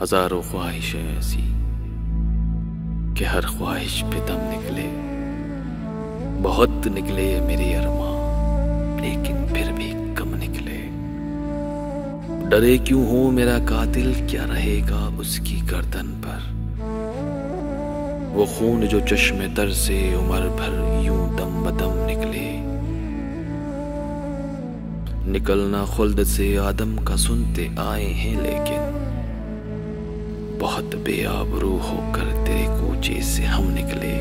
हजारों ख्वाहिशें ऐसी कि हर ख्वाहिश पे दम निकले। बहुत निकले मेरे अरमां, लेकिन फिर भी कम निकले। डरे क्यों हो मेरा कातिल, क्या रहेगा उसकी गर्दन पर। वो खून जो चश्मे तर से उम्र भर यूं दम बदम निकले। निकलना खुल्द से आदम का सुनते आए हैं, लेकिन बहुत बेआबरू होकर तेरे कूचे से हम निकले।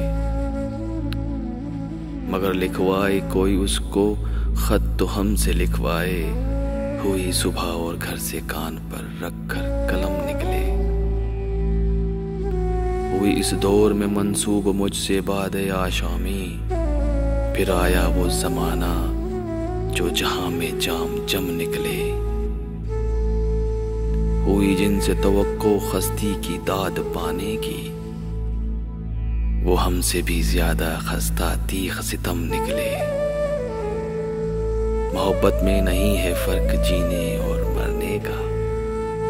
मगर लिखवाए कोई उसको खत तो हमसे लिखवाए। हुई सुबह और घर से कान पर रखकर कलम निकले। हुई इस दौर में मंसूब मुझसे बादे आशामी। फिर आया वो जमाना जो जहां में जाम जम निकले। हुई जिनसे तवक्को खस्ती की दाद पाने की, वो हमसे भी ज्यादा खस्ता तीख सितम निकले। मोहब्बत में नहीं है फर्क जीने और मरने का।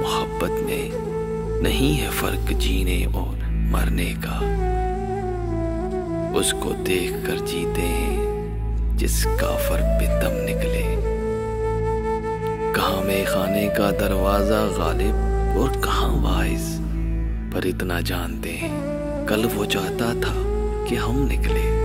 मोहब्बत में नहीं है फर्क जीने और मरने का। उसको देख कर जीते हैं जिसका फर्क पे दम निकले। कहाँ में खाने का दरवाजा गालिब और कहाँ वाइज, पर इतना जानते हैं कल वो चाहता था कि हम निकले।